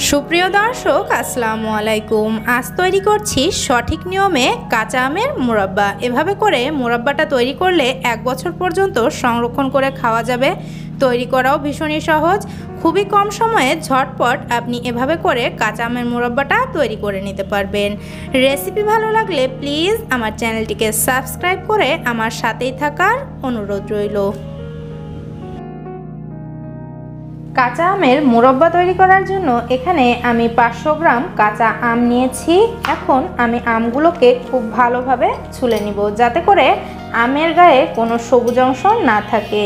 সুপ্রিয় দর্শক আসসালামু আলাইকুম। আজ তৈরি করছি সঠিক নিয়মে কাঁচা আমের মুরাব্বা। এভাবে করে মুরাব্বাটা তৈরি করলে 1 বছর পর্যন্ত সংরক্ষণ করে খাওয়া যাবে। তৈরি করাও ভীষণই সহজ, খুবই কম সময়ে ঝটপট আপনি এভাবে করে কাঁচা আমের মুরাব্বাটা তৈরি করে নিতে পারবেন। রেসিপি ভালো লাগলে প্লিজ আমার চ্যানেলটিকে সাবস্ক্রাইব করে আমার সাথেই থাকার অনুরোধ রইল। কাঁচা আমের মুরব্বা তৈরি করার জন্য এখানে আমি 500 গ্রাম কাঁচা আম নিয়েছি। এখন আমি আমগুলোকে খুব ভালোভাবে ছুলে নিব, যাতে করে আমের গায়ে কোনো সবুজ অংশ না থাকে।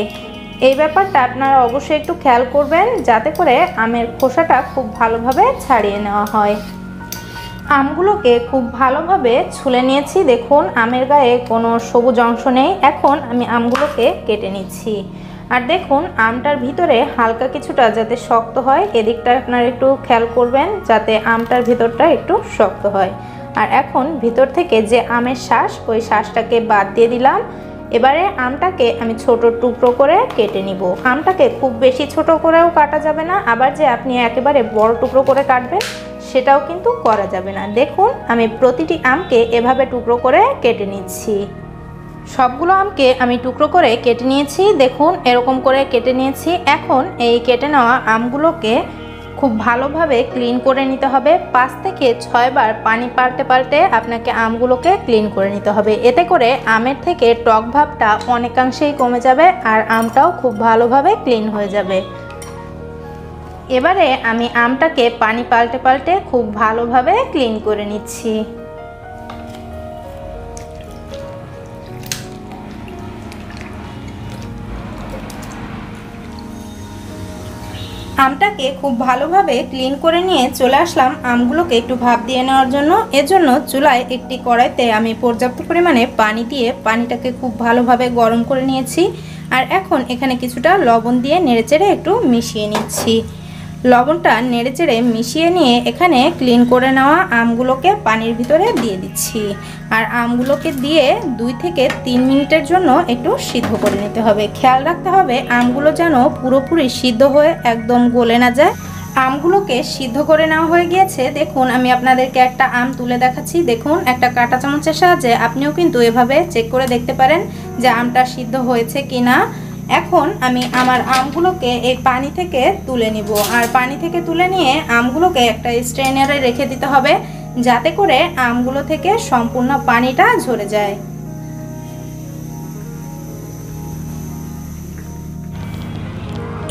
এই ব্যাপারটা আপনারা অবশ্যই একটু খেয়াল করবেন, যাতে করে আমের খোসাটা খুব ভালোভাবে ছাড়িয়ে নেওয়া হয়। আমগুলোকে খুব ভালোভাবে ছুলে নিয়েছি। দেখুন, আমের গায়ে কোনো সবুজ অংশ নেই। এখন আমি আমগুলোকে কেটে নিচ্ছি। আর দেখুন, আমটার ভিতরে হালকা কিছুটা যাতে শক্ত হয়, এদিকটা আপনারা একটু খেয়াল করবেন, যাতে আমটার ভিতরটা একটু শক্ত হয়। আর এখন ভিতর থেকে যে আমের শ্বাস, ওই শ্বাসটাকে বাদ দিয়ে দিলাম। এবারে আমটাকে আমি ছোট টুকরো করে কেটে নিব। আমটাকে খুব বেশি ছোট করেও কাটা যাবে না, আবার যে আপনি একেবারে বড় টুকরো করে কাটবেন সেটাও কিন্তু করা যাবে না। দেখুন, আমি প্রতিটি আমকে এভাবে টুকরো করে কেটে নিচ্ছি। সবগুলো আমকে আমি টুকরো করে কেটে নিয়েছি। দেখুন, এরকম করে কেটে নিয়েছি। এখন এই কেটে নেওয়া আমগুলোকে খুব ভালোভাবে ক্লিন করে নিতে হবে। 5 থেকে 6 বার পানি পাল্টে পাল্টে আপনাকে আমগুলোকে ক্লিন করে নিতে হবে। এতে করে আমের থেকে টক ভাবটা অনেকাংশেই কমে যাবে আর আমটাও খুব ভালোভাবে ক্লিন হয়ে যাবে। এবারে আমি আমটাকে পানি পাল্টে পাল্টে খুব ভালোভাবে ক্লিন করে নিচ্ছি। আমটাকে খুব ভালোভাবে ক্লিন করে নিয়ে চলে আসলাম আমগুলোকে একটু ভাপ দিয়ে নেওয়ার জন্য। এজন্য চুলায় একটি কড়াইতে আমি পর্যাপ্ত পরিমাণে পানি দিয়ে পানিটাকে খুব ভালোভাবে গরম করে নিয়েছি। আর এখন এখানে কিছুটা লবণ দিয়ে নেড়েচেড়ে একটু মিশিয়ে নিচ্ছি। লবণটা নেড়েচেড়ে মিশিয়ে নিয়ে এখানে ক্লিন করে নেওয়া আমগুলোকে পানির ভিতরে দিয়ে দিচ্ছি। আর আমগুলোকে দিয়ে 2 থেকে 3 মিনিটের জন্য একটু সিদ্ধ করে নিতে হবে। খেয়াল রাখতে হবে আমগুলো যেন পুরোপুরি সিদ্ধ হয়ে একদম গলে না যায়। আমগুলোকে সিদ্ধ করে নেওয়া হয়ে গিয়েছে। দেখুন, আমি আপনাদেরকে একটা আম তুলে দেখাচ্ছি। দেখুন, একটা কাঁটা চামচের সাহায্যে আপনিও কিন্তু এভাবে চেক করে দেখতে পারেন যে আমটা সিদ্ধ হয়েছে কিনা। এখন আমি আমার আমগুলোকে এই পানি থেকে তুলে নিব। আর পানি থেকে তুলে নিয়ে আমগুলোকে একটা স্ট্রেনারে রেখে দিতে হবে, যাতে করে আমগুলো থেকে সম্পূর্ণ পানিটা ঝরে যায়।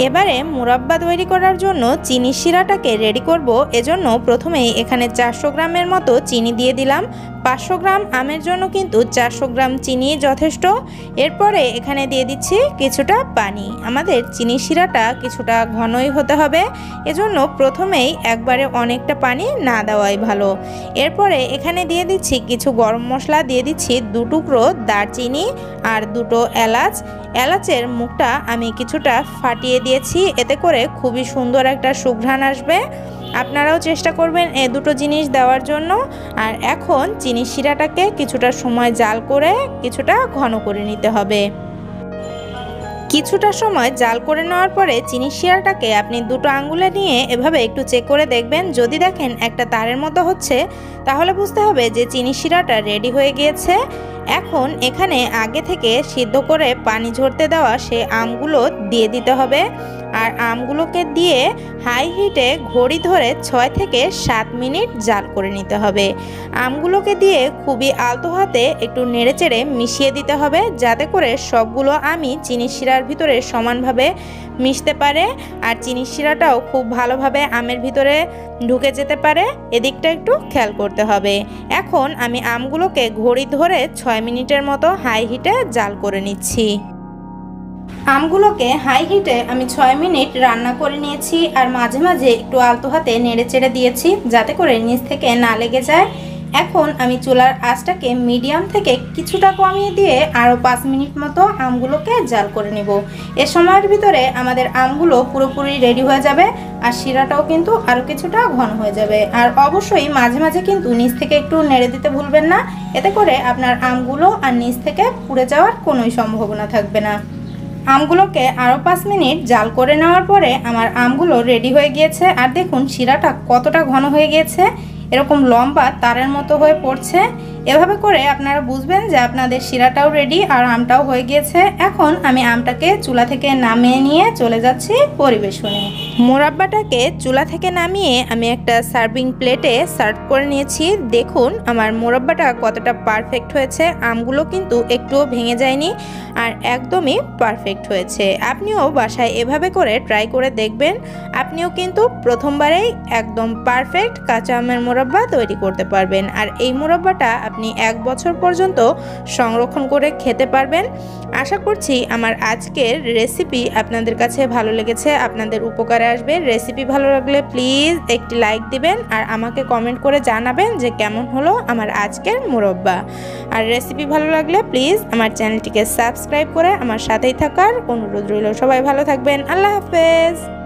এবারে মুরাব্বা তৈরি করার জন্য চিনি শিরাটাকে রেডি করব। এজন্য প্রথমেই এখানে 400 গ্রামের মতো চিনি দিয়ে দিলাম। 500 গ্রাম আমের জন্য কিন্তু 400 গ্রাম চিনি যথেষ্ট। এরপরে এখানে দিয়ে দিচ্ছি কিছুটা পানি। আমাদের চিনি শিরাটা কিছুটা ঘনই হতে হবে, এজন্য প্রথমেই একবারে অনেকটা পানি না দেওয়াই ভালো। এরপরে এখানে দিয়ে দিচ্ছি কিছু গরম মশলা, দিয়ে দিচ্ছি 2 টুকরো দারচিনি আর 2টো এলাচ। এলাচের মুখটা আমি কিছুটা ফাটিয়ে দিয়েছি, এতে করে খুবই সুন্দর একটা সুঘ্রাণ আসবে। আপনারাও চেষ্টা করবেন এই দুটো জিনিস দেওয়ার জন্য। আর এখন চিনি শিরাটাকে কিছুটা সময় জাল করে কিছুটা ঘন করে নিতে হবে। কিছুটা সময় জাল করে নেওয়ার পরে চিনি শিরাটাকে আপনি 2টো আঙ্গুলে নিয়ে এভাবে একটু চেক করে দেখবেন। যদি দেখেন একটা তারের মতো হচ্ছে, তাহলে বুঝতে হবে যে চিনি শিরাটা রেডি হয়ে গিয়েছে। এখন এখানে আগে থেকে সিদ্ধ করে পানি ঝরতে দেওয়া সে আমগুলো দিয়ে দিতে হবে। আর আমগুলোকে দিয়ে হাই হিটে ঘড়ি ধরে 6 থেকে 7 মিনিট জাল করে নিতে হবে। আমগুলোকে দিয়ে খুবই আলতো হাতে একটু নেড়েচেড়ে মিশিয়ে দিতে হবে, যাতে করে সবগুলো আমি চিনি শিরার ভিতরে সমানভাবে মিশতে পারে আর চিনি শিরাটাও খুব ভালোভাবে আমের ভিতরে ঢুকে যেতে পারে। এদিকটা একটু খেয়াল করতে হবে। এখন আমি আমগুলোকে ঘড়ি ধরে 6 মিনিটের মতো হাই হিটে জাল করে নিচ্ছি। আমগুলোকে হাই হিটে আমি 6 মিনিট রান্না করে নিয়েছি। আর মাঝে মাঝে একটু আলতো হাতে নেড়ে চেড়ে দিয়েছি, যাতে করে নিচ থেকে না লেগে যায়। এখন আমি চুলার আঁচটাকে মিডিয়াম থেকে কিছুটা কমিয়ে দিয়ে আরও 5 মিনিট মতো আমগুলোকে জাল করে নেব। এ সময়ের ভিতরে আমাদের আমগুলো পুরোপুরি রেডি হয়ে যাবে আর শিরাটাও কিন্তু আরও কিছুটা ঘন হয়ে যাবে। আর অবশ্যই মাঝে মাঝে কিন্তু নিচ থেকে একটু নেড়ে দিতে ভুলবেন না, এতে করে আপনার আমগুলো আর নিচ থেকে পুড়ে যাওয়ার কোনোই সম্ভাবনা থাকবে না। আমগুলোকে আরও 5 মিনিট জাল করে নেওয়ার পরে আমার আমগুলো রেডি হয়ে গিয়েছে। আর দেখুন শিরাটা কতটা ঘন হয়ে গিয়েছে, এরকম লম্বা তারের মতো হয়ে পড়ছে। এভাবে করে আপনারা বুঝবেন যে আপনাদের শিরাটাও রেডি আর আমটাও হয়ে গিয়েছে। এখন আমি আমটাকে চুলা থেকে নামিয়ে নিয়ে চলে যাচ্ছি পরিবেশনে। মুরাব্বাটাকে চুলা থেকে নামিয়ে আমি একটা সার্ভিং প্লেটে সার্ভ করে নিয়েছি। দেখুন আমার মুরাব্বাটা কতটা পারফেক্ট হয়েছে, আমগুলো কিন্তু একটুও ভেঙে যায়নি আর একদমই পারফেক্ট হয়েছে। আপনিও বাসায় এভাবে করে ট্রাই করে দেখবেন, আপনিও কিন্তু প্রথমবারেই একদম পারফেক্ট কাঁচা আমের মুরাব্বা তৈরি করতে পারবেন। আর এই মুরাব্বাটা আপনি 1 বছর পর্যন্ত সংরক্ষণ করে খেতে পারবেন। আশা করছি আমার আজকের রেসিপি আপনাদের কাছে ভালো লেগেছে, আপনাদের উপকারে আসবে। রেসিপি ভালো লাগলে প্লিজ একটি লাইক দিবেন আর আমাকে কমেন্ট করে জানাবেন যে কেমন হলো আমার আজকের মুরাব্বা। আর রেসিপি ভালো লাগলে প্লিজ আমার চ্যানেলটিকে সাবস্ক্রাইব করে আমার সাথেই থাকার অনুরোধ রইল। সবাই ভালো থাকবেন, আল্লাহ হাফেজ।